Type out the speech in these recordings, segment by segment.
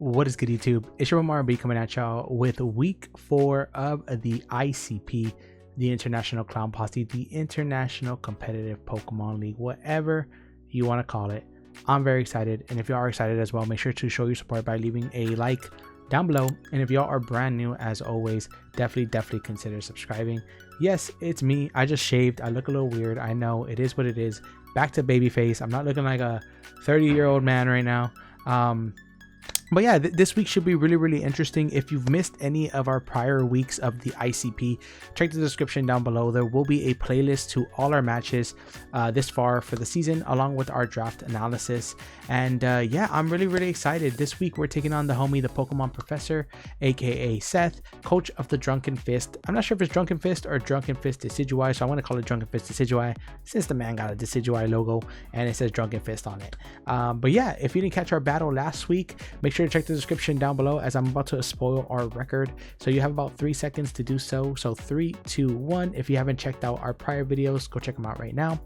What is good, YouTube? It's your boy RB coming at y'all with week 4 of the ICP, the International Clown Posse, the International Competitive Pokemon League, whatever you want to call it. I'm very excited, and if you are excited as well, make sure to show your support by leaving a like down below. And if y'all are brand new, as always, definitely consider subscribing. Yes, it's me. I just shaved. I look a little weird. I know, it is what it is. Back to babyface. I'm not looking like a 30-year-old man right now. But yeah, this week should be really interesting. If you've missed any of our prior weeks of the ICP, check the description down below. There will be a playlist to all our matches this far for the season, along with our draft analysis. And yeah, I'm really excited. This week we're taking on the homie, the Pokemon Professor, aka Seth, coach of the Drunken Fist. I'm not sure if it's Drunken Fist or Drunken Fist Decidueye, so I want to call it Drunken Fist Decidueye since the man got a Decidueye logo and it says Drunken Fist on it. But yeah, if you didn't catch our battle last week, make sure to check the description down below, as I'm about to spoil our record. So you have about 3 seconds to do so. So 3, 2, 1. If you haven't checked out our prior videos, go check them out right now.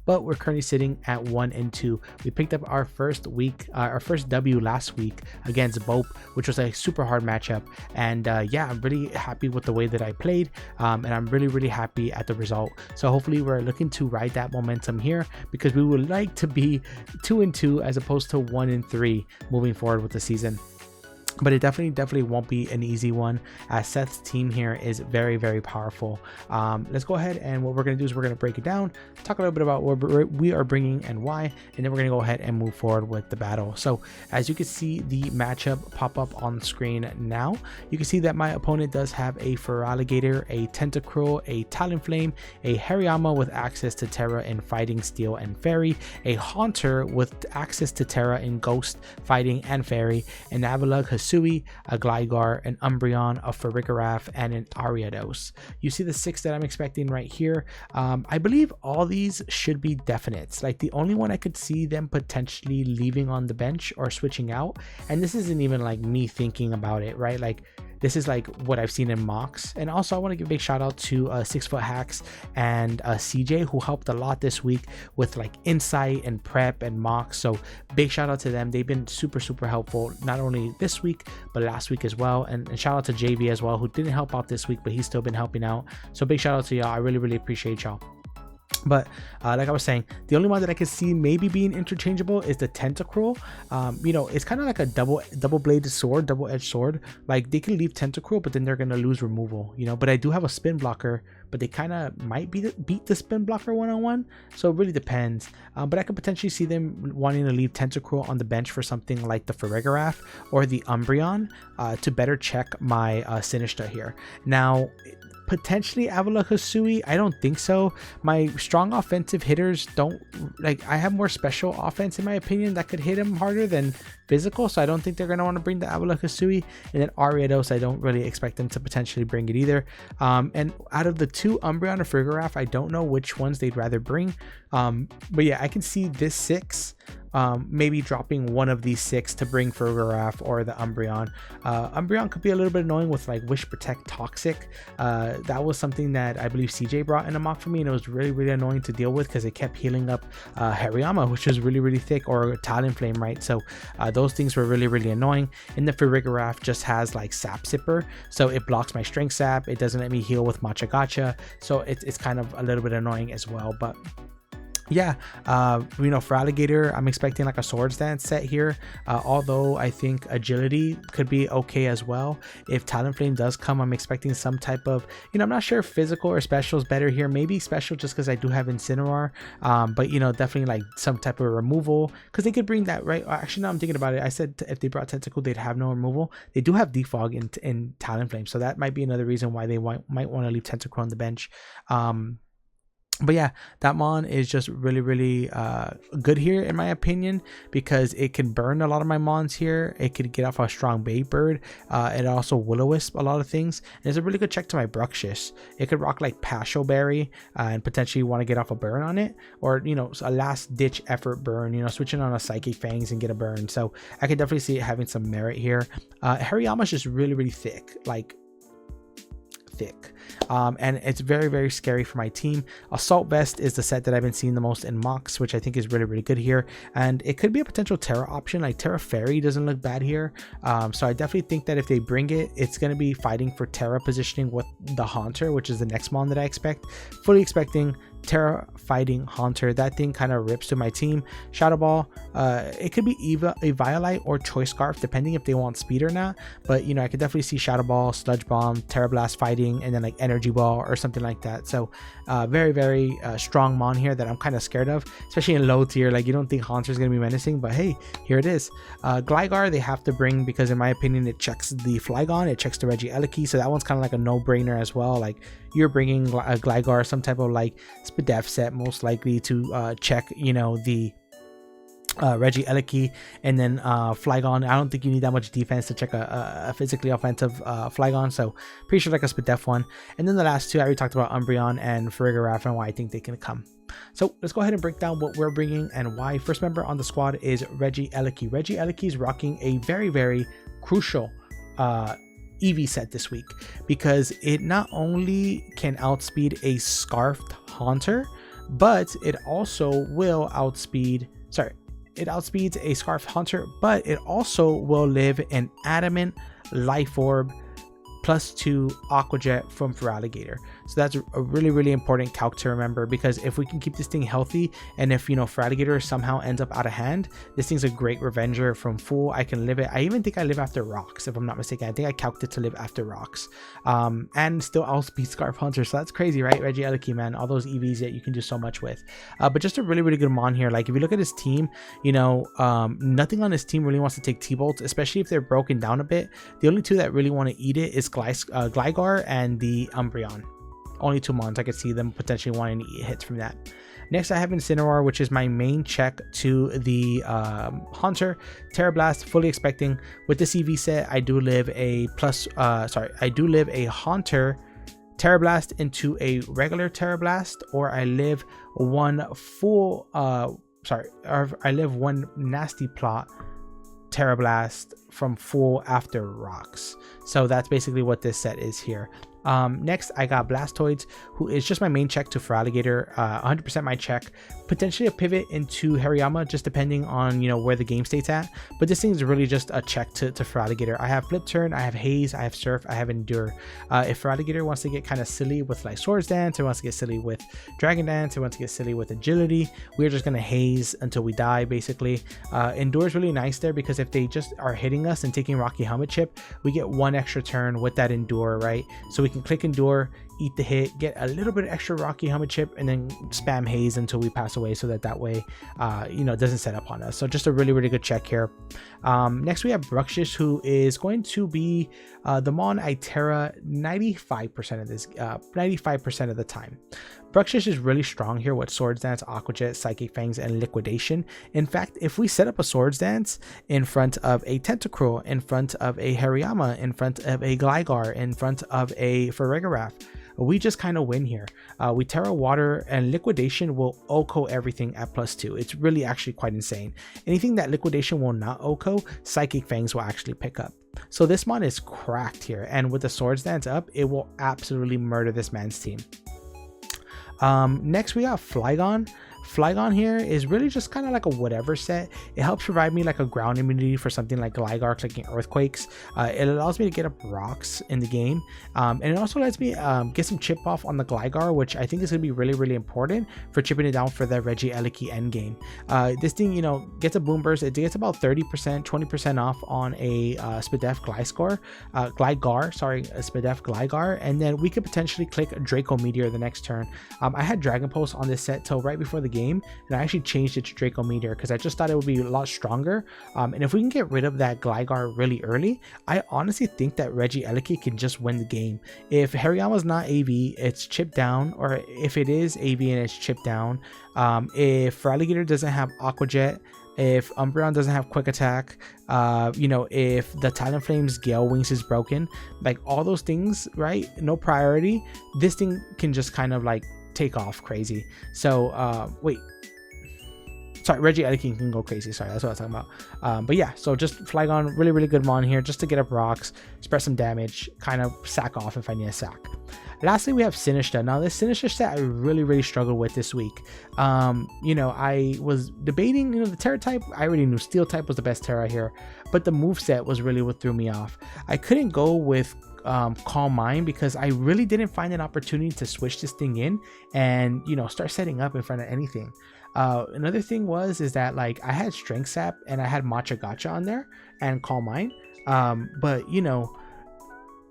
But we're currently sitting at 1 and 2. We picked up our first W last week against Bope, which was a super hard matchup. And yeah, I'm really happy with the way that I played, and I'm really happy at the result. So hopefully we're looking to ride that momentum here, because we would like to be 2 and 2 as opposed to 1 and 3 moving forward with the season. But it definitely won't be an easy one, as Seth's team here is very powerful. Let's go ahead, and what we're going to do is we're going to break it down, talk a little bit about what we are bringing and why, and then we're going to go ahead and move forward with the battle. So as you can see the matchup pop up on the screen now, you can see that my opponent does have a Feraligatr, a Tentacruel, a Talonflame, a Hariyama with access to Terra in Fighting, Steel, and Fairy, a Haunter with access to Terra in Ghost, Fighting, and Fairy, an Avalugg, Hisui, a Gligar, an Umbreon, a Farigiraf, and an Ariados. You see the 6 that I'm expecting right here. I believe all these should be definites. Like, the only one I could see them potentially leaving on the bench or switching out, and this isn't even like me thinking about it, right? Like, this is like what I've seen in mocks. And also I want to give a big shout out to 6foot Hacks and CJ, who helped a lot this week with like insight and prep and mocks. So big shout out to them. They've been super helpful, not only this week but last week as well. And shout out to JV as well, who didn't help out this week, but he's still been helping out. So big shout out to y'all. I really appreciate y'all. But like I was saying, the only one that I could see maybe being interchangeable is the Tentacruel. You know, it's kind of like a double-bladed sword, double-edged sword. Like, they can leave Tentacruel, but then they're gonna lose removal, you know. But I do have a spin blocker, but they kind of might beat the spin blocker one-on-one, so it really depends. But I could potentially see them wanting to leave Tentacruel on the bench for something like the Farigiraf or the Umbreon to better check my Sinistcha here. Now, potentially Avalugg, Hisui, I don't think so. My strong offensive hitters don't, like, I have more special offense in my opinion that could hit him harder than physical, so I don't think they're going to want to bring the Avalugg, Hisui. And then Ariados, I don't really expect them to potentially bring it either. And out of the 2, Umbreon or Farigiraf, I don't know which ones they'd rather bring. But yeah, I can see this 6 maybe dropping one of these 6 to bring Farigiraf or the Umbreon. Umbreon could be a little bit annoying with like Wish, Protect, Toxic. That was something that I believe CJ brought in a mock for me, and it was really annoying to deal with because it kept healing up Hariyama, which was really thick, or Talonflame, right? So those things were really annoying. And the Farigiraf just has like Sap Sipper, so it blocks my Strength Sap. It doesn't let me heal with Matcha Gotcha, so it's kind of a little bit annoying as well. But yeah, you know, for Alligator, I'm expecting like a Swords Dance set here, although I think Agility could be okay as well. If Talonflame does come, I'm expecting some type of, you know, I'm not sure if physical or special is better here. Maybe special, just because I do have Incineroar, but you know, definitely like some type of removal, because they could bring that, right? Actually, now I'm thinking about it, I said if they brought Tentacle, they'd have no removal. They do have Defog in Talonflame, so that might be another reason why they might want to leave Tentacruel on the bench. But yeah, that mon is just really good here in my opinion, because it can burn a lot of my mons here. It could get off a strong bait bird. It also will-o-wisp a lot of things, and it's a really good check to my Bruxish. It could rock like Pasho Berry and potentially want to get off a burn on it, or you know, a last ditch effort burn, you know, switching on a Psychic Fangs and get a burn. So I could definitely see it having some merit here. Hariyama's just really thick, like thick. And it's very, very scary for my team. Assault Vest is the set that I've been seeing the most in mocks, which I think is really, really good here. And it could be a potential Terra option. Like Terra Fairy doesn't look bad here. So I definitely think that if they bring it, it's going to be fighting for Terra positioning with the Haunter, which is the next mon that I expect. Fully expecting Terra fighting Haunter. That thing kind of rips to my team. Shadow Ball, it could be a Violite or Choice Scarf, depending if they want speed or not. But you know, I could definitely see Shadow Ball, Sludge Bomb, Terra Blast fighting, and then like Energy Ball or something like that. So very, very strong mon here that I'm kind of scared of, especially in low tier. Like you don't think Haunter is going to be menacing, but hey, here it is. Gligar they have to bring because in my opinion it checks the Flygon, it checks the Regieleki, so that one's kind of like a no-brainer as well. Like you're bringing a Gligar, some type of like Spadef set most likely to check, you know, the Regieleki, and then Flygon. I don't think you need that much defense to check a physically offensive Flygon, so pretty sure like a Spadef one. And then the last two I already talked about, Umbreon and Farigiraf, and why I think they can come. So let's go ahead and break down what we're bringing and why. First member on the squad is Regieleki. Regieleki is rocking a very, very crucial EV set this week because it not only can outspeed a Scarfed Haunter, but it also will outspeed, it outspeeds a Scarfed Haunter, but it also will live an Adamant Life Orb +2 Aqua Jet from Feraligatr. So that's a really, really important calc to remember, because if we can keep this thing healthy, and if, you know, Feraligatr somehow ends up out of hand, this thing's a great revenger from full. I can live it. I even think I live after rocks, if I'm not mistaken. I think I calced it to live after rocks, and still outspeed Scarf Hunter. So that's crazy, right? Regieleki, man, all those EVs that you can do so much with. But just a really, really good mon here. Like if you look at his team, you know, nothing on his team really wants to take T-Bolts, especially if they're broken down a bit. The only two that really want to eat it is Gligar and the Umbreon. Only two mons. I could see them potentially wanting to eat hits from that. Next, I have Incineroar, which is my main check to the Haunter. Terra Blast, fully expecting. With this EV set, I do live a Haunter Terra Blast into a regular Terra Blast, or I live one full, I live one Nasty Plot Terra Blast from full after rocks. So that's basically what this set is here. Next I got Blastoise, who is just my main check to Feraligatr, 100% my check, potentially a pivot into Hariyama, just depending on, you know, where the game state's at, but this thing is really just a check to Feraligatr. I have Flip Turn, I have Haze, I have Surf, I have Endure. If Feraligatr wants to get kind of silly with like Swords Dance, or wants to get silly with Dragon Dance, or wants to get silly with Agility, we're just gonna Haze until we die, basically. Endure is really nice there, because if they just are hitting us and taking Rocky Helmet Chip, we get one extra turn with that Endure, right? So we can click Endure, eat the hit, get a little bit of extra Rocky Helmet Chip, and then spam Haze until we pass away, so that way you know, it doesn't set up on us. So just a really, really good check here. Next we have Bruxish, who is going to be the mon I Terra 95% of this 95% of the time. Bruxish is really strong here with Swords Dance, Aqua Jet, Psychic Fangs, and Liquidation. In fact, if we set up a Swords Dance in front of a Tentacruel, in front of a Hariyama, in front of a Gligar, in front of a Farigiraf, we just kind of win here. We Terra Water, and Liquidation will OHKO everything at +2. It's really actually quite insane. Anything that Liquidation will not OHKO, Psychic Fangs will actually pick up. So this mon is cracked here, and with the Swords Dance up, it will absolutely murder this man's team. Next we got Flygon. Flygon here is really just kind of like a whatever set. It helps provide me like a ground immunity for something like Gligar clicking Earthquakes. It allows me to get up rocks in the game, and it also lets me get some chip off on the Gligar, which I think is going to be really, really important for chipping it down for the Regieleki endgame. This thing, you know, gets a boom burst. It gets about 30%, 20% off on a Spadef Gligar, a Spadef Gligar, and then we could potentially click Draco Meteor the next turn. I had Dragon Pulse on this set till right before the game, and I actually changed it to Draco Meteor because I just thought it would be a lot stronger. And if we can get rid of that Gligar really early, I honestly think that Regieleki can just win the game. If Hariyama's not AV, it's chipped down, or if it is AV and it's chipped down, if Feraligatr doesn't have Aqua Jet, if Umbreon doesn't have Quick Attack, you know, if the Talonflame's Gale Wings is broken, like all those things, right? No priority. This thing can just kind of like take off crazy. So wait, Sorry, Regieleki's can go crazy. Sorry, that's what I was talking about. But yeah, so just Flygon, really good mon here, just to get up rocks, spread some damage, kind of sack off if I need a sack. Lastly, we have Sinistcha. Now, this Sinistcha set I really struggled with this week. You know, I was debating, you know, the Terra type. I already knew Steel type was the best Terra here, but the move set was really what threw me off. I couldn't go with Calm Mind because I really didn't find an opportunity to switch this thing in and, you know, start setting up in front of anything. Another thing is that like I had Strength Sap and I had Matcha Gotcha on there and Calm Mind, but you know,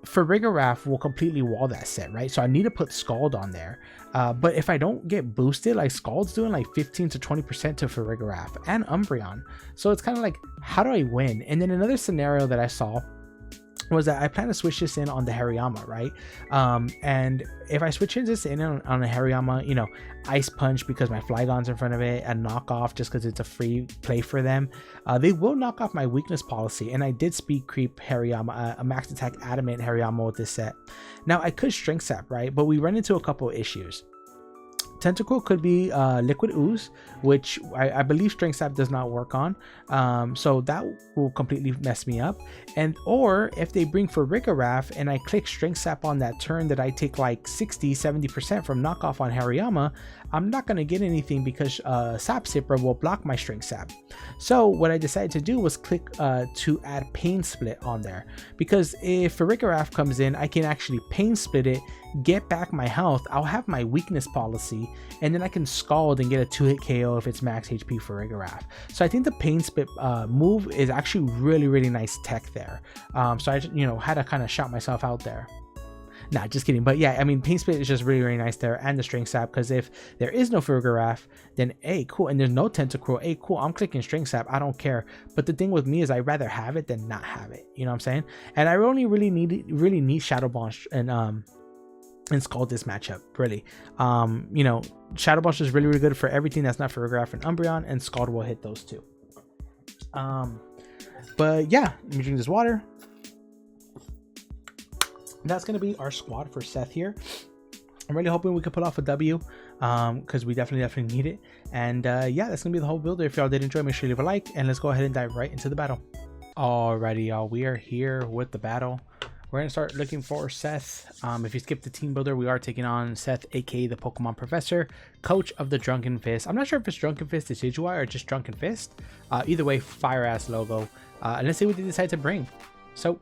Farigiraf will completely wall that set, right? So I need to put Scald on there, but if I don't get boosted, like Scald's doing like 15 to 20% to Farigiraf and Umbreon, so it's kind of like, how do I win? And then another scenario that I saw was that I plan to switch this in on the Hariyama, right? And if I switch this in on a Hariyama, you know, Ice Punch because my Flygon's in front of it, and Knock Off just because it's a free play for them, they will knock off my weakness policy. And I did speed creep Hariyama, a max attack adamant Hariyama with this set. Now I could Strength Sap, right? But we run into a couple of issues. Tentacruel could be Liquid Ooze, which I believe Strength Sap does not work on, so that will completely mess me up. And or if they bring Farigiraf and I click Strength Sap on that turn that I take like 60-70% from knockoff on Hariyama, I'm not going to get anything because Sap Sipper will block my Strength Sap. So what I decided to do was click to add Pain Split on there, because if Farigiraf comes in, I can actually Pain Split it, get back my health, I'll have my weakness policy, and then I can Scald and get a 2-hit KO if it's max HP for Farigiraf. So I think the Pain Split move is actually really nice tech there. So I, you know, had to kind of shout myself out there. Nah, just kidding. But yeah, I mean, Pain Split is just really nice there, and the Strength Sap, because if there is no Farigiraf, then hey, cool, and there's no Tentacruel, hey, cool, I'm clicking Strength Sap, I don't care. But the thing with me is I'd rather have it than not have it, you know what I'm saying? And I only really need Shadow Ball and Scald this matchup, really. You know, Shadow Ball is really good for everything that's not Farigiraf and Umbreon, and Scald will hit those two. But yeah, let me drink this water. That's going to be our squad for Seth here. I'm really hoping we could pull off a W, because we definitely need it. And yeah, that's going to be the whole build. If y'all did enjoy, make sure you leave a like, and let's go ahead and dive right into the battle. Alrighty, y'all, we are here with the battle. We're going to start looking for Seth. If you skip the team builder, we are taking on Seth, aka the Pokemon Professor, coach of the Drunken Fist. I'm not sure if it's Drunken Fist Decidueye or just Drunken Fist. Either way, fire ass logo. And let's see what they decide to bring. So,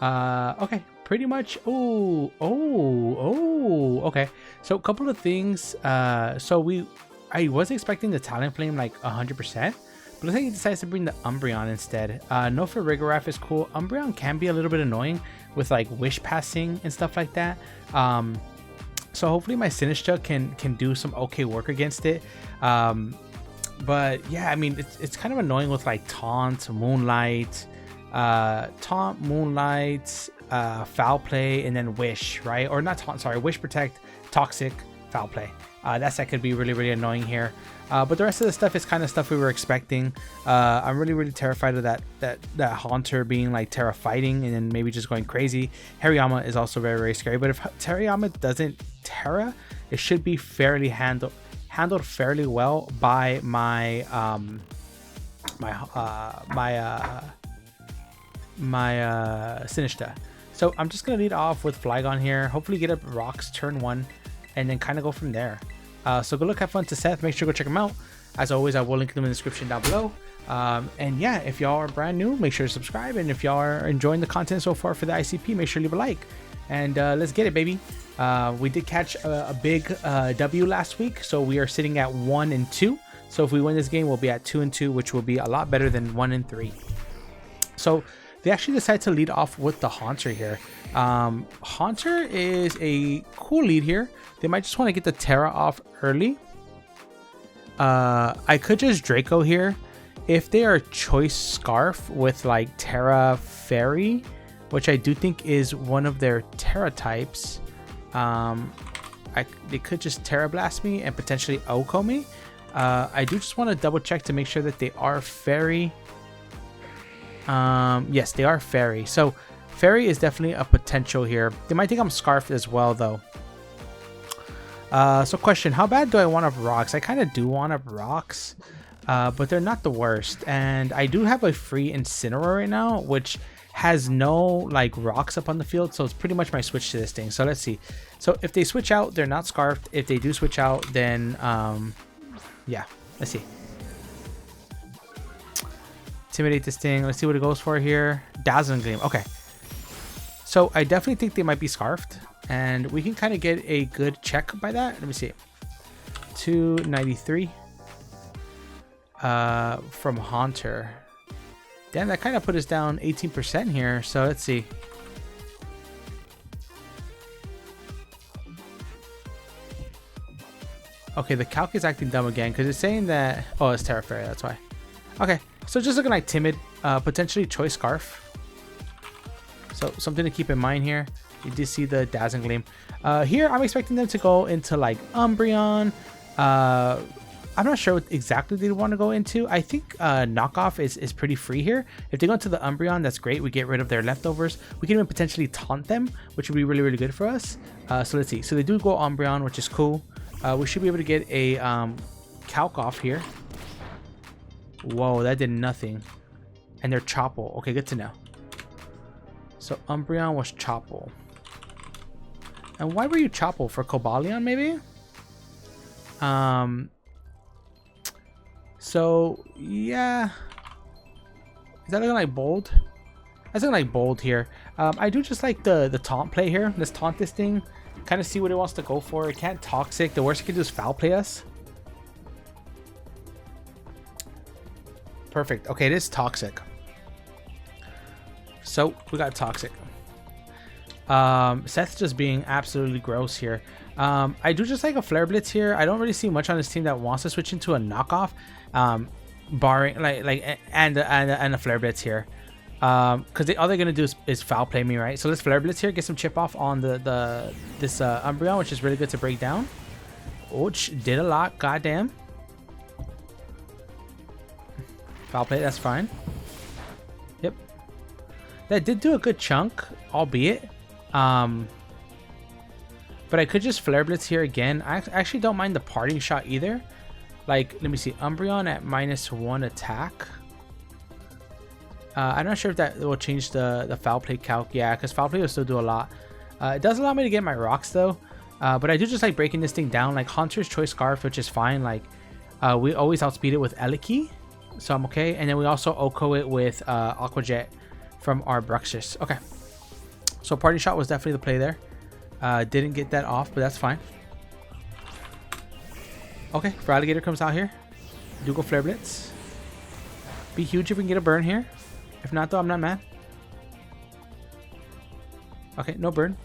okay. Pretty much, okay. So a couple of things. So I was expecting the Talonflame like 100%, but I think he decides to bring the Umbreon instead. No Farigiraf is cool. Umbreon can be a little bit annoying with like Wish Passing and stuff like that. So hopefully my Sinistcha can do some okay work against it. But yeah, I mean it's kind of annoying with like Taunt, Moonlight, Foul Play, and then Wish, right? Or not Taunt, sorry, Wish, Protect, Toxic, Foul Play. That could be really annoying here. But the rest of the stuff is kind of stuff we were expecting. I'm really terrified of that Haunter being like Terra fighting and then maybe just going crazy. Hariyama is also very scary, but if Hariyama doesn't Terra, it should be fairly handled fairly well by my Sinistcha. So I'm just gonna lead off with Flygon here, hopefully get up rocks turn 1, and then kind of go from there. So good luck, have fun to Seth. Make sure to go check him out. As always, I will link them in the description down below. And yeah, if y'all are brand new, make sure to subscribe, and if y'all are enjoying the content so far for the ICP, make sure to leave a like. And let's get it, baby. We did catch a big W last week, so we are sitting at 1-2. So if we win this game, we'll be at 2-2, which will be a lot better than 1-3. So they actually decide to lead off with the Haunter here. Haunter is a cool lead here. They might just want to get the Terra off early. I could just Draco here. If they are Choice Scarf with like Terra Fairy, which I do think is one of their Terra types, they could just Terra Blast me and potentially Oko me. I do just want to double check to make sure that they are Fairy. Yes, they are Fairy. So Fairy is definitely a potential here. They might think I'm Scarfed as well, though. So question, how bad do I want up rocks? I kind of do want up rocks. but they're not the worst. And I do have a free Incineroar right now, which has no like rocks up on the field, so it's pretty much my switch to this thing. So let's see. So if they switch out, they're not scarfed. If they do switch out, then yeah, let's see. Intimidate this thing. Let's see what it goes for here. Dazzling Gleam. Okay, so I definitely think they might be scarfed, and we can kind of get a good check by that. Let me see. 293 from Haunter. Damn, that kind of put us down 18% here. So let's see. Okay, the calc is acting dumb again because it's saying that... Oh, it's Terra Fairy, that's why. Okay, so just looking like Timid, potentially Choice Scarf. So something to keep in mind here. You do see the Dazzling Gleam. Here, I'm expecting them to go into like Umbreon. I'm not sure what exactly they want to go into. I think knockoff is pretty free here. If they go into the Umbreon, that's great. We get rid of their leftovers. We can even potentially taunt them, which would be really, really good for us. So let's see. So they do go Umbreon, which is cool. We should be able to get a calc off here. Whoa, that did nothing. And they're Chople. Okay, good to know. So Umbreon was Chople. And why were you Chople? For Cobalion, maybe? So yeah, is that looking like bold? That's looking like bold here. I do just like the taunt play here. Let's taunt this thing, kind of see what it wants to go for. It can't Toxic. The worst it can do is Foul Play us. Perfect. Okay, it is Toxic. So we got Toxic. Seth's just being absolutely gross here. I do just like a Flare Blitz here. I don't really see much on this team that wants to switch into a knockoff, barring and a Flare Blitz here, because all they're gonna do is foul play me, right? So let's Flare Blitz here, get some chip off on this Umbreon, which is really good to break down. Which did a lot, goddamn. Foul play, that's fine. Yep, that did do a good chunk, albeit. But I could just Flare Blitz here again. I actually don't mind the Parting Shot either. Like, let me see. Umbreon at -1 attack. I'm not sure if that will change the Foul Play calc. Yeah, because Foul Play will still do a lot. It does allow me to get my rocks though. But I do just like breaking this thing down. Like Haunter's Choice Scarf, which is fine. Like, we always outspeed it with Regieleki, so I'm okay. And then we also Oko it with Aqua Jet from our Bruxish. Okay. So Parting Shot was definitely the play there. Didn't get that off, but that's fine. Okay, Feraligatr comes out here. Do go Flare Blitz. Be huge if we can get a burn here. If not, though, I'm not mad. Okay, no burn.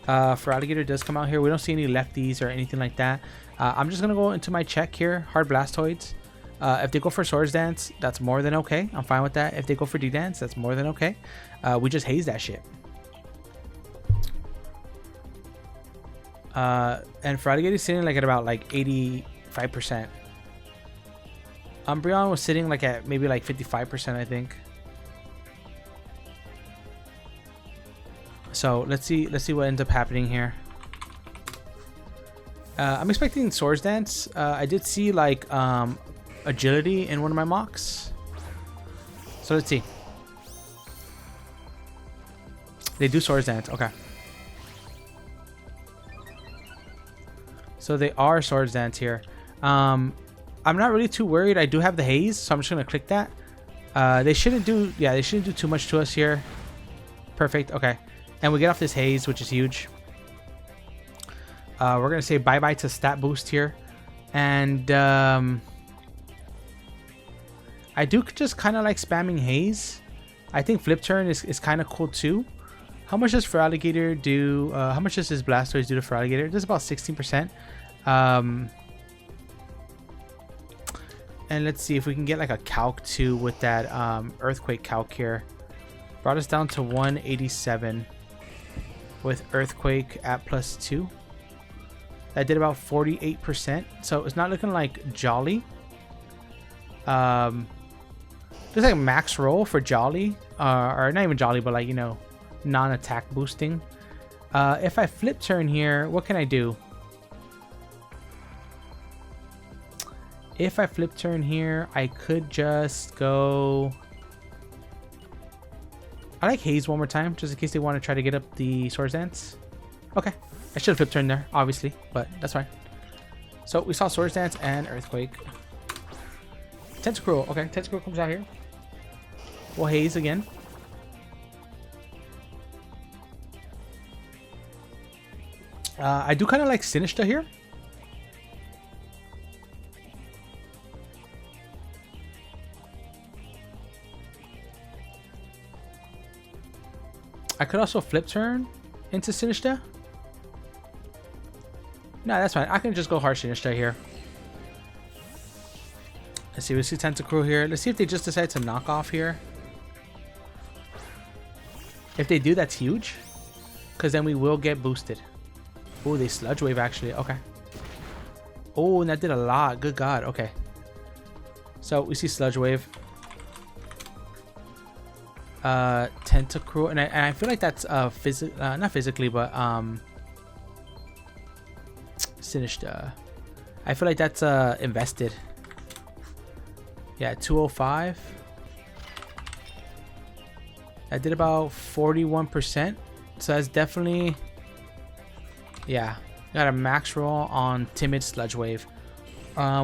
Feraligatr does come out here. We don't see any lefties or anything like that. I'm just going to go into my check here. Hard Blastoids. If they go for Swords Dance, that's more than okay. I'm fine with that. If they go for D-Dance, that's more than okay. We just haze that shit. And Feraligatr is sitting like at about like 85%. Umbreon was sitting like at maybe like 55%, I think. So let's see what ends up happening here. I'm expecting Swords Dance. I did see like Agility in one of my mocks. So let's see. They do Swords Dance. Okay. So they are Swords Dance here. I'm not really too worried. I do have the haze, so I'm just gonna click that. They shouldn't do too much to us here. Perfect. Okay, and we get off this haze, which is huge. We're gonna say bye bye to stat boost here, and I do just kind of like spamming haze. I think Flip Turn is kind of cool too. How much does Feraligatr do? How much does his Blastoise do to Feraligatr? It does about 16%. And let's see if we can get like a calc too with that Earthquake calc here. Brought us down to 187 with Earthquake at +2. That did about 48%. So it's not looking like Jolly. Looks like max roll for Jolly. Or not even Jolly, but like, you know, non-attack boosting. If I Flip Turn here, what can I do? If I flip turn here, I could just go... I like Haze one more time, just in case they want to try to get up the Swords Dance. Okay. I should have flip turned there, obviously, but that's fine. So we saw Swords Dance and Earthquake. Tentacruel. Okay, Tentacruel comes out here. We'll Haze again. I do kind of like Sinistcha here. I could also flip turn into Sinistcha. No, that's fine. I can just go hard Sinistcha here. Let's see. We see Tentacruel here. Let's see if they just decide to knock off here. If they do, that's huge. Because then we will get boosted. Oh, they Sludge Wave actually. Okay. Oh, and that did a lot. Good God. Okay. So we see Sludge Wave. Tentacruel, and I feel like that's not physically, but Sinistcha. I feel like that's invested. Yeah, 205. I did about 41%, so that's definitely, yeah. Got a max roll on Timid Sludge Wave.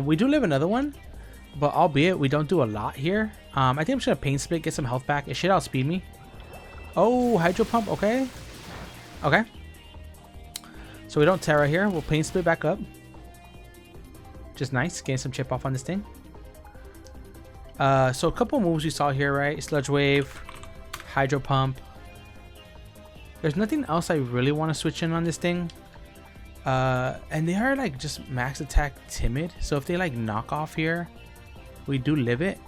We do live another one, but albeit we don't do a lot here. I think I'm just gonna Pain Split, get some health back. It should outspeed me. Oh, Hydro Pump. Okay. Okay. So we don't Terra here. We'll Pain Split back up. Just nice. Getting some chip off on this thing. So a couple moves we saw here, right? Sludge Wave, Hydro Pump. There's nothing else I really want to switch in on this thing. And they are like just max attack timid. So if they like knock off here, we do live it.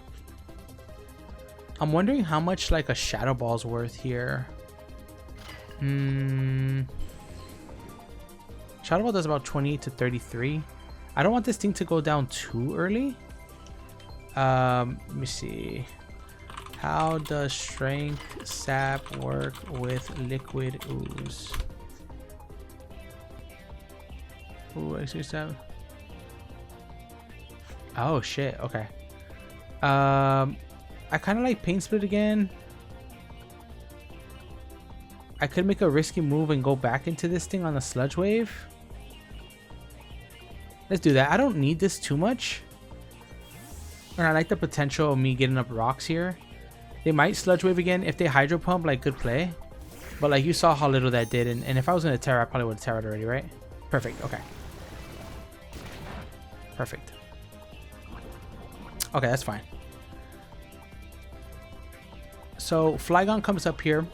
I'm wondering how much like a Shadow Ball's worth here. Shadow Ball does about 28 to 33. I don't want this thing to go down too early. Let me see. How does Strength Sap work with Liquid Ooze? Ooh, excuse me. Oh shit. Okay. I kind of like Pain Split again. I could make a risky move and go back into this thing on a Sludge Wave. Let's do that. I don't need this too much. And I like the potential of me getting up rocks here. They might Sludge Wave again. If they Hydro Pump, like, good play. But like you saw how little that did. And if I was going to Terra, I probably would have Terra'd already, right? Perfect. Okay. Perfect. Okay, that's fine. So Flygon comes up here.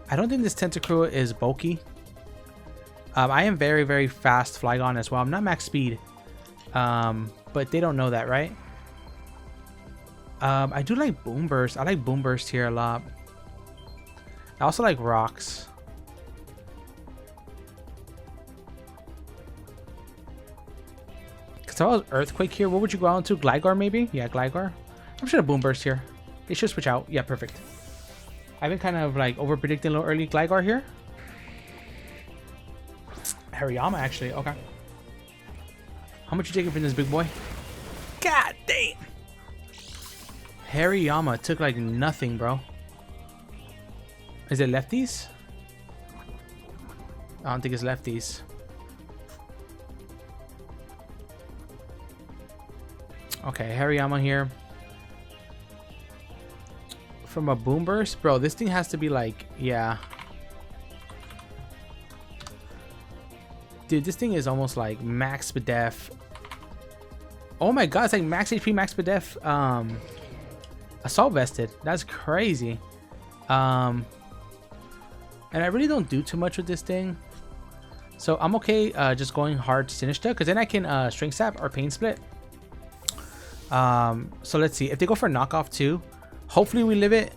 I don't think this Tentacruel is bulky. I am very, very fast Flygon as well. I'm not max speed. But they don't know that, right? I do like Boom Burst. I like Boom Burst here a lot. I also like Rocks. Because if I was Earthquake here, what would you go on to? Gligar maybe? Yeah, Gligar. I'm just gonna Boom Burst here. They should switch out. Yeah, perfect. I've been kind of like over predicting a little early Gligar here. Hariyama actually. Okay. How much you taking from this big boy? God damn. Hariyama took like nothing, bro. Is it lefties? I don't think it's lefties. Okay, Hariyama here. From a Boom Burst? Bro, this thing has to be like, yeah. Dude, this thing is almost like max def. Oh my god, it's like max HP, max def. Assault vested. That's crazy. And I really don't do too much with this thing. So I'm okay just going hard Sinistcha, because then I can Strength Sap or Pain Split. So let's see. If they go for knockoff too, hopefully we live it.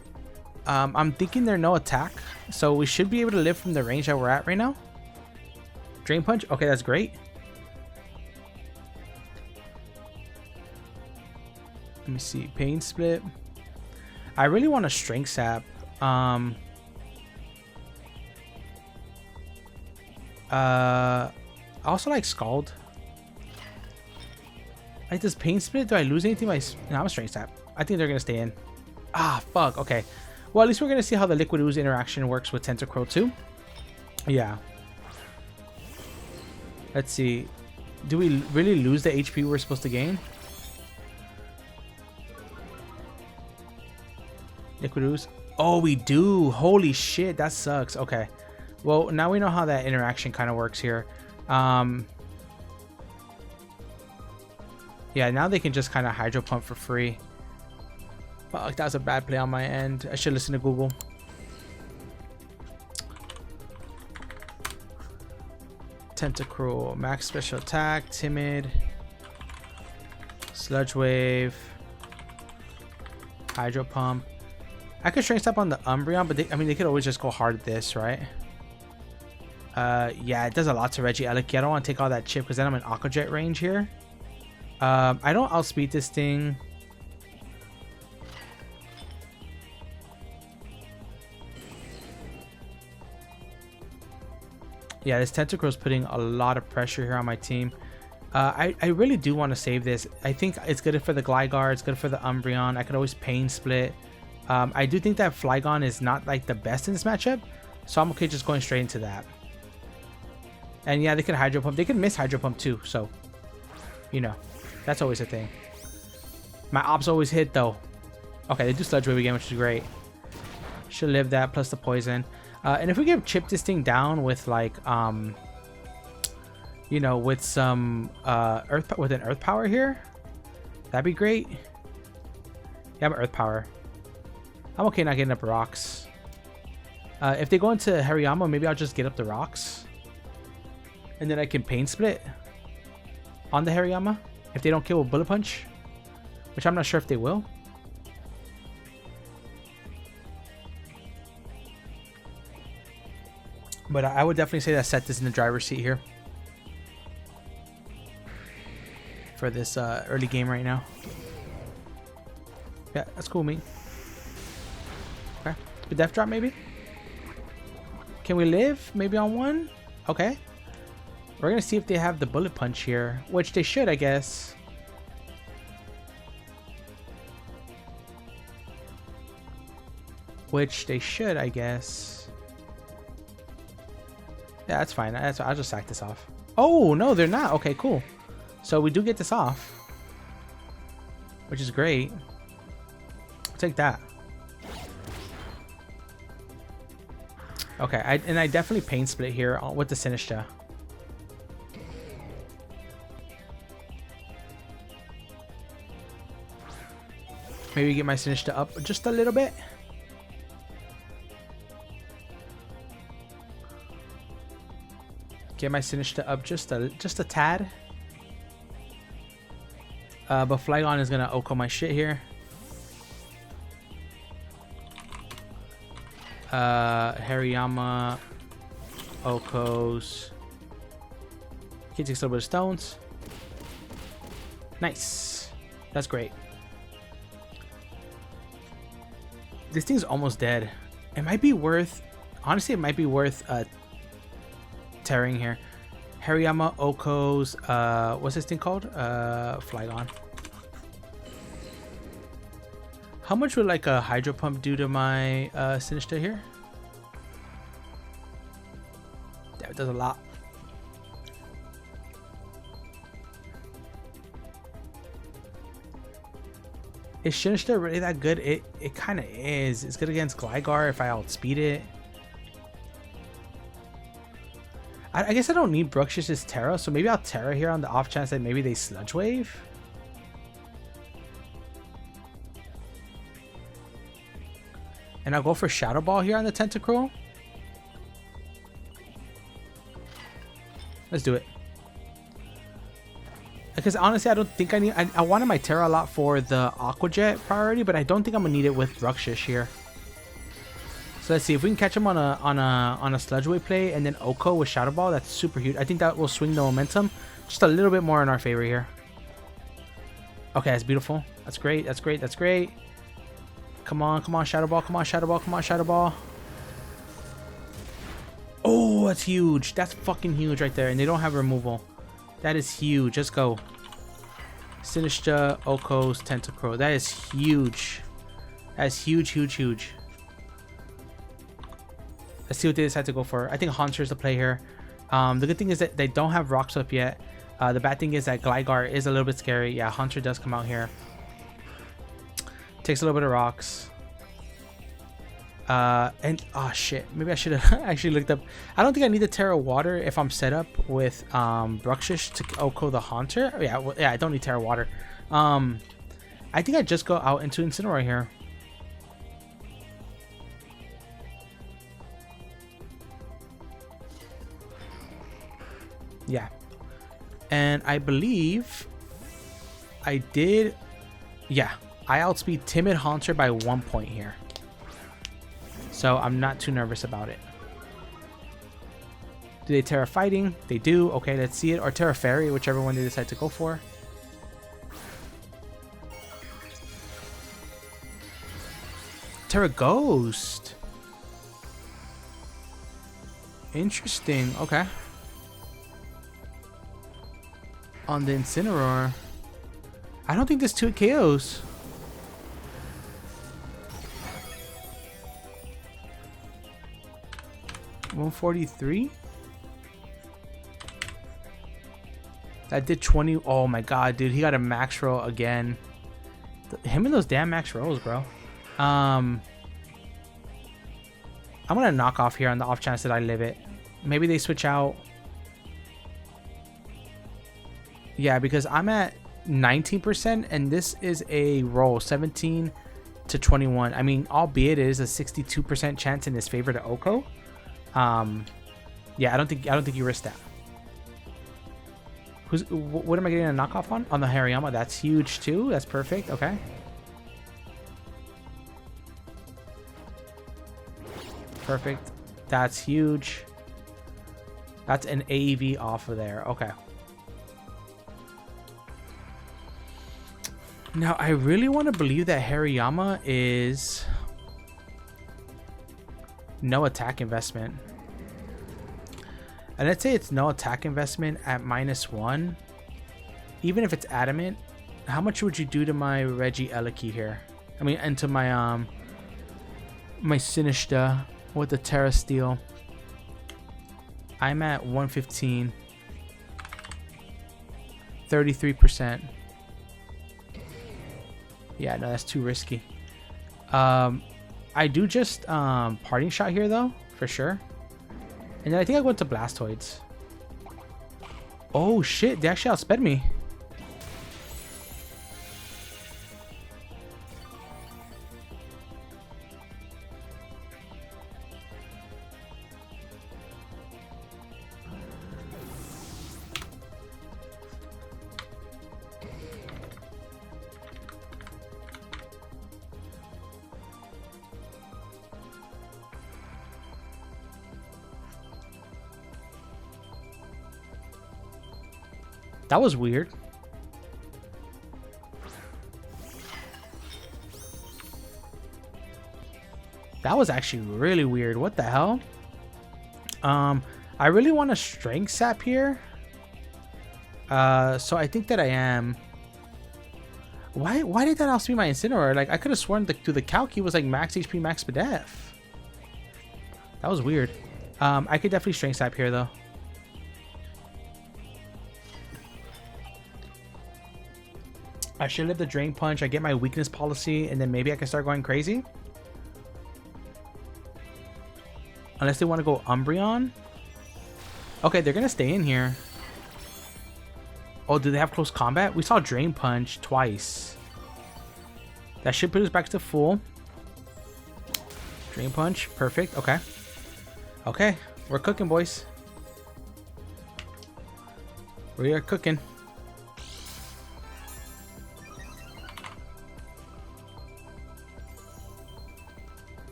I'm thinking they're no attack, so we should be able to live from the range that we're at right now. Drain Punch. Okay, that's great. Let me see. Pain Split. I really want a Strength Sap. I also like Scald. Like, does Pain Split? Do I lose anything by... No, I'm a Strength Tap. I think they're going to stay in. Ah, fuck. Okay. Well, at least we're going to see how the Liquid Ooze interaction works with Tentacruel too. Yeah. Let's see. Do we really lose the HP we're supposed to gain? Liquid Ooze. Oh, we do. Holy shit. That sucks. Okay. Well, now we know how that interaction kind of works here. Yeah, now they can just kind of Hydro Pump for free. Fuck, that was a bad play on my end. I should listen to Google. Tentacruel, max special attack, timid, sludge wave, Hydro Pump. I could Strength Step on the Umbreon, but I mean, they could always just go hard at this, right? Yeah, it does a lot to Regieleki. I don't want to take all that chip because then I'm in Aqua Jet range here. I don't outspeed this thing. Yeah, this Tentacruel is putting a lot of pressure here on my team. I really do want to save this. I think it's good for the Gligar. It's good for the Umbreon. I could always Pain Split. I do think that Flygon is not like the best in this matchup, so I'm okay just going straight into that. And yeah, they can Hydro Pump. They can miss Hydro Pump too, so you know, that's always a thing. My ops always hit though. Okay, they do Sludge Wave again, which is great. Should live that plus the poison. And if we can chip this thing down with like you know, with some an Earth Power here, that'd be great. Yeah, I'm Earth Power. I'm okay not getting up rocks. If they go into Hariyama, maybe I'll just get up the rocks. And then I can Pain Split on the Hariyama if they don't kill with Bullet Punch, which I'm not sure if they will. But I would definitely say that set this in the driver's seat here for this early game right now. Yeah, that's cool, mate. Okay, the Death Drop maybe. Can we live maybe on one? Okay. We're gonna see if they have the Bullet Punch here, which they should, I guess. Which they should, I guess. Yeah, that's fine. I'll just sack this off. Oh, no, they're not. Okay, cool. So we do get this off, which is great. I'll take that. Okay, I definitely Pain Split here with the Sinistcha. Maybe get my Sinistcha up just a little bit. Get my Sinistcha up just a tad. But Flygon is gonna Oko my shit here. Hariyama, Okos. He takes a little bit of stones. Nice. That's great. This thing's almost dead. It might be worth, honestly, it might be worth tearing here. Hariyama, Okos, what's this thing called? Flygon. How much would like a Hydro Pump do to my Sinistcha here? Yeah, it does a lot. Is Sinistcha really that good? It kind of is. It's good against Gligar if I outspeed it. I guess I don't need Bruxish's Terra, so maybe I'll Terra here on the off chance that maybe they Sludge Wave. And I'll go for Shadow Ball here on the Tentacruel. Let's do it. Because honestly, I don't think I need... I wanted my Terra a lot for the Aqua Jet priority, but I don't think I'm going to need it with Bruxish here. So let's see if we can catch him on a Sludge Wave play and then Oko with Shadow Ball. That's super huge. I think that will swing the momentum just a little bit more in our favor here. Okay, that's beautiful. That's great. That's great. That's great. Come on, Shadow Ball. Come on, Shadow Ball. Come on, Shadow Ball. Oh, Oh, that's huge. That's fucking huge right there. And they don't have removal. That is huge. Let's go. Sinister, Oko's, Tentacruel. That is huge. That's huge, huge, huge. Let's see what they decide to go for. I think Haunter's the play here. The good thing is that they don't have Rock Swift yet. The bad thing is that Gligar is a little bit scary. Yeah, Haunter does come out here. Takes a little bit of rocks. And oh shit, maybe I should have actually looked up. I don't think I need the Terra Water if I'm set up with Bruxish to Oko the Haunter. Yeah, well, yeah, I don't need Terra Water. I think I just go out into Incineroar here. Yeah, and I believe I did. Yeah, I outspeed Timid Haunter by 1 point here. So I'm not too nervous about it. Do they Terra Fighting? They do. Okay, let's see it. Or Terra Fairy, whichever one they decide to go for. Terra Ghost. Interesting. Okay. On the Incineroar. I don't think there's 2 KOs. $143. That did 20. Oh my god, dude, he got a max roll again. Him and those damn max rolls, bro. I'm gonna knock off here on the off chance that I live it. Maybe they switch out. Yeah, because I'm at 19% and this is a roll 17 to 21. I mean, albeit it is a 62% chance in his favor to Oko. Yeah, I don't think you risk that. What am I getting a knockoff on? On the Hariyama. That's huge too. That's perfect. Okay. Perfect. That's huge. That's an AEV off of there. Okay. Now, I really want to believe that Hariyama is no attack investment. And let's say it's no attack investment at -1. Even if it's adamant, how much would you do to my Regieleki here? I mean, and to my my Sinistcha with the Terra Steel. I'm at 115. 33%. Yeah, no, that's too risky. I do just Parting Shot here though, for sure. And then I think I went to Blastoids. Oh shit, they actually outsped me. That was weird. That was actually really weird. What the hell? I really want a Strength Sap here. So I think that I am. Why did that outspeed my Incineroar? Like, I could have sworn through the calc he was like max HP, max Spadef. That was weird. I could definitely Strength Sap here though. I should live the Drain Punch. I get my weakness policy, and then maybe I can start going crazy. Unless they want to go Umbreon. Okay, they're going to stay in here. Oh, do they have close combat? We saw Drain Punch twice. That should put us back to full. Drain Punch. Perfect. Okay. Okay. We're cooking, boys. We are cooking.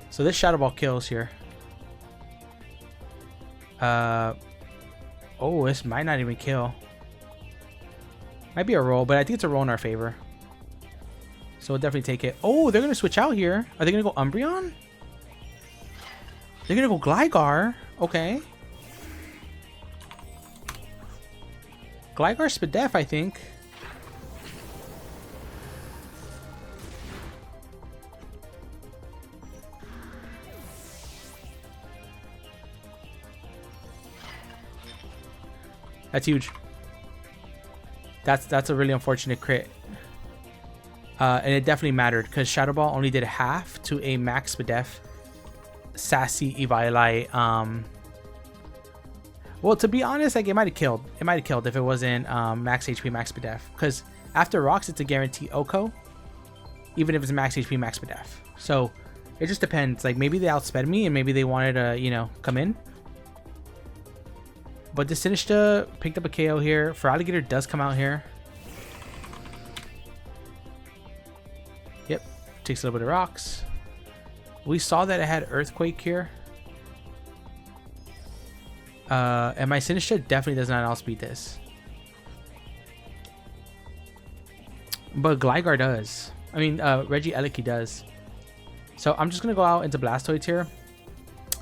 So this Shadow Ball kills here. Oh, this might not even kill. Might be a roll, but I think it's a roll in our favor. So we'll definitely take it. Oh, they're going to switch out here. Are they going to go Umbreon? They're going to go Gligar. Okay. Gligar Spadef, I think. That's huge. That's a really unfortunate crit. And it definitely mattered because Shadow Ball only did half to a max Spadef Sassy Eviolite. Well, to be honest, like it might have killed. It might have killed if it wasn't max HP max Spadef. Because after rocks, it's a guarantee OHKO, even if it's max HP max Spadef. So it just depends. Like maybe they outsped me and maybe they wanted to, you know, come in. But the Sinistcha picked up a KO here. Feraligatr does come out here. Yep. Takes a little bit of rocks. We saw that it had Earthquake here. And my Sinistcha definitely does not outspeed this. But Gligar does. I mean, Regieleki does. So I'm just going to go out into Blastoise here.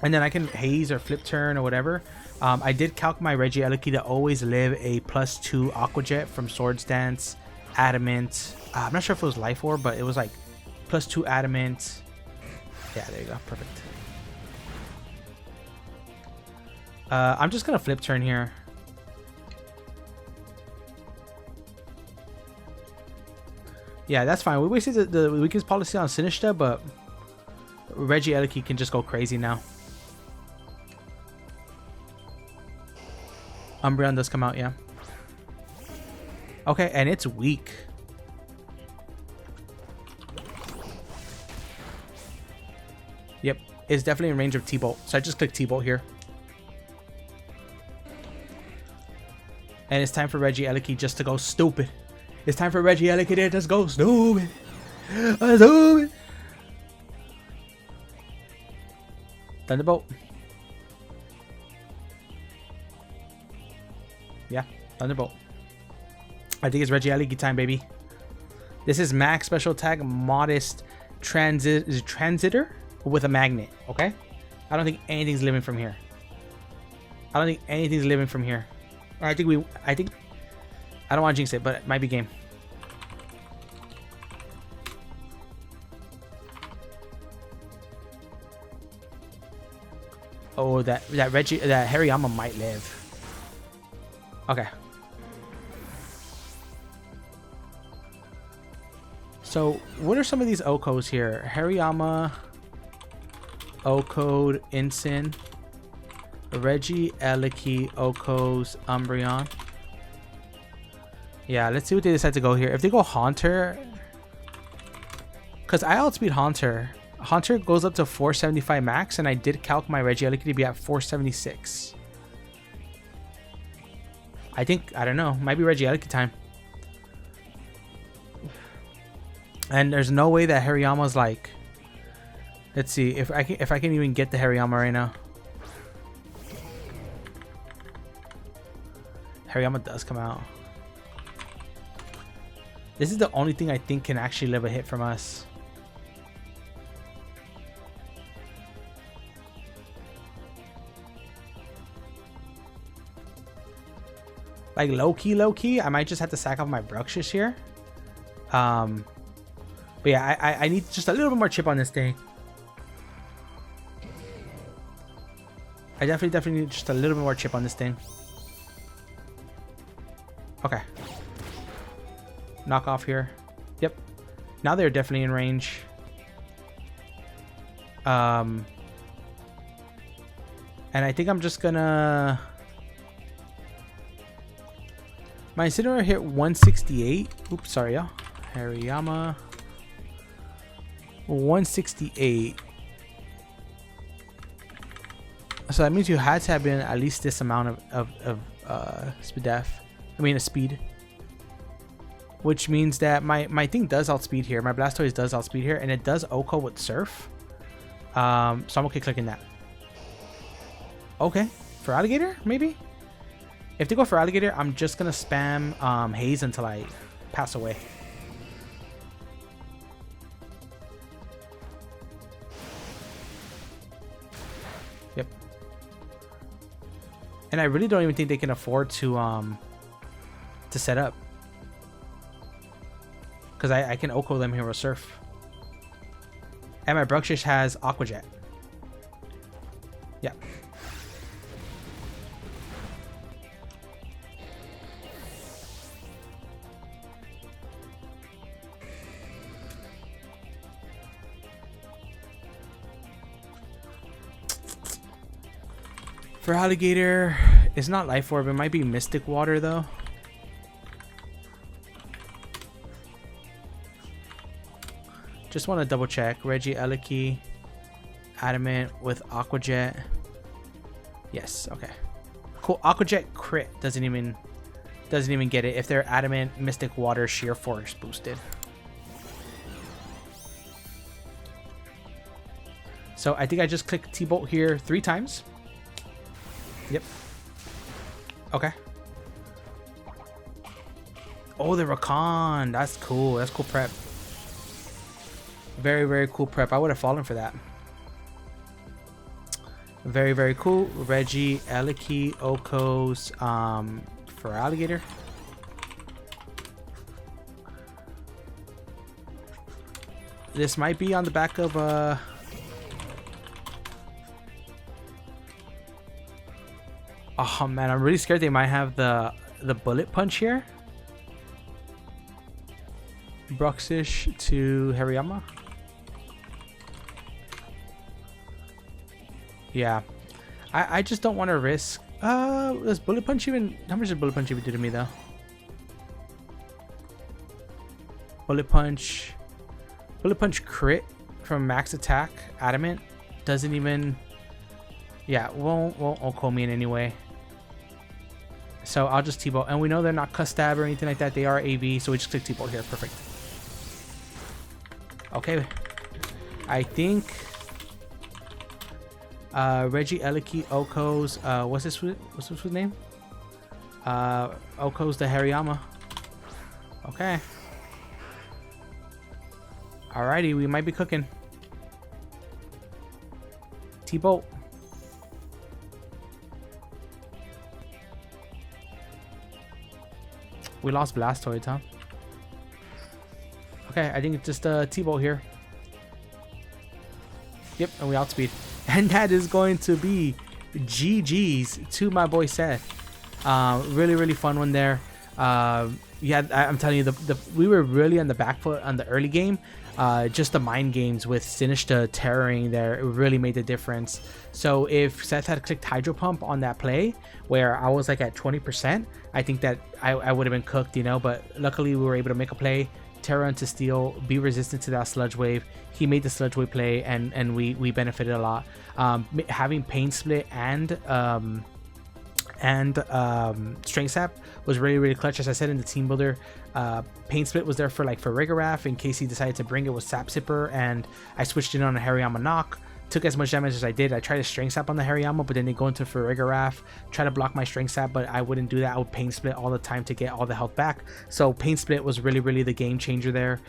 And then I can Haze or Flip Turn or whatever. I did calc my Regieleki to always live a +2 Aqua Jet from Swords Dance, Adamant. I'm not sure if it was Life Orb, but it was like +2 Adamant. Yeah, there you go. Perfect. I'm just going to Flip Turn here. Yeah, that's fine. We wasted the weakest policy on Sinistcha, but Regieleki can just go crazy now. Umbreon does come out, yeah. Okay, and it's weak. Yep, it's definitely in range of T-Bolt. So I just click T-Bolt here. And it's time for Regieleki just to go stupid. It's time for Regieleki to just go stupid. Stupid. Thunderbolt. Yeah, Thunderbolt. I think it's Regieleki time, baby. This is max special attack, modest transitor with a magnet. Okay, I don't think anything's living from here. I don't think anything's living from here. I think I don't want to jinx it, but it might be game. Oh, that Hariyama might live. Okay. So, what are some of these OHKOs here? Hariyama, OHKO, Incin, Regieleki, OHKOs, Umbreon. Yeah, let's see what they decide to go here. If they go Haunter, because I outspeed Haunter. Haunter goes up to 475 max, and I did calc my Regieleki to be at 476. I don't know, might be Regieleki time. And there's no way that Hariyama's like, let's see if I can even get the Hariyama right now. Hariyama does come out. This is the only thing I think can actually live a hit from us. Like low key, I might just have to sack off my Bruxish here. But yeah, I need just a little bit more chip on this thing. I definitely need just a little bit more chip on this thing. Okay. Knock off here. Yep. Now they're definitely in range. And I think I'm just gonna... My Incineroar hit 168. Oops, sorry, y'all. Hariyama. 168. So that means you had to have been at least this amount of Spadef. I mean, a speed. Which means that my thing does outspeed here. My Blastoise does outspeed here. And it does OHKO with Surf. So I'm okay clicking that. Okay. Feraligatr, maybe? If they go Feraligatr, I'm just going to spam Haze until I pass away. And I really don't even think they can afford to set up. Because I can Oko them here with Surf. And my Bruxish has Aqua Jet. Yeah. For Alligator, it's not Life Orb. It might be Mystic Water though. Just want to double check. Regieleki'S, Adamant with Aqua Jet. Yes, okay. Cool. Aqua Jet crit doesn't even get it if they're Adamant, Mystic Water, Sheer Force boosted. So I think I just clicked T-Bolt here 3 times. Yep. Okay. Oh, the Rakan. That's cool. That's cool prep. Very, very cool prep. I would have fallen for that. Very, very cool. Regieleki'S, Okos, for Alligator. This might be on the back of oh man, I'm really scared they might have the bullet punch here. Bruxish to Hariyama. Yeah, I just don't want to risk. Does bullet punch even? How much does bullet punch even do to me though? Bullet punch crit from max attack. Adamant doesn't even. Yeah, won't Oko me in any way. So I'll just T-Bolt, and we know they're not cuss stab or anything like that. They are AV, so we just click T-Bolt here. Perfect. Okay, I think. Regieleki'S, Okos, what's this name? Okos the Hariyama. Okay. Alrighty, we might be cooking. T-Bolt. We lost Blastoise, huh? Okay, I think it's just T-Bolt here. Yep, and we outspeed. And that is going to be GG's to my boy Seth. Really, really fun one there. Yeah, I'm telling you, we were really on the back foot on the early game. Just the mind games with Sinistcha terroring there, it really made the difference. So if Seth had clicked Hydro Pump on that play, where I was like at 20%, I think that I would have been cooked, you know. But luckily we were able to make a play, Terra into Steel, be resistant to that Sludge Wave. He made the Sludge Wave play, and we benefited a lot. Having Pain Split and Strength Sap was really, really clutch. As I said in the team builder, Pain Split was there for Rigorath in case he decided to bring it with Sap Sipper, and I switched it on a Hariyama Knock. Took as much damage as I did. I tried to Strength Sap on the Hariyama, but then they go into Rigorath, try to block my Strength Sap, but I wouldn't do that. I would Pain Split all the time to get all the health back. So Pain Split was really, really the game changer there.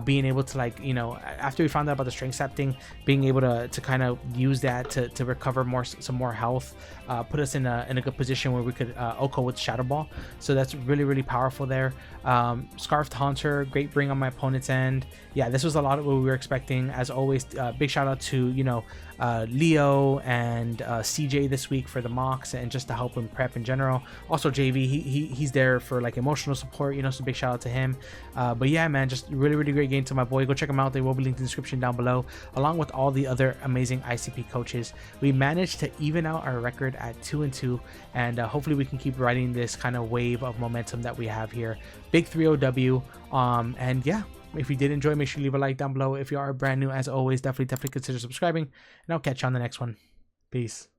Being able to, like, you know, after we found out about the Strength Sap thing, being able to kind of use that to recover some more health, put us in a good position where we could Oko with Shadow Ball. So that's really, really powerful there. Scarfed Haunter, great bring on my opponent's end. Yeah, this was a lot of what we were expecting. As always, big shout out to, you know, Leo and CJ this week for the mocks and just to help him prep in general. Also JV, he's there for like emotional support, you know, so big shout out to him. But yeah, man, just really, really great game to my boy. Go check him out. They will be linked in the description down below, along with all the other amazing ICP coaches. We managed to even out our record at 2-2, and hopefully we can keep riding this kind of wave of momentum that we have here. Big 3-0 W. And yeah, if you did enjoy, make sure you leave a like down below. If you are brand new, as always, definitely consider subscribing, and I'll catch you on the next one. Peace.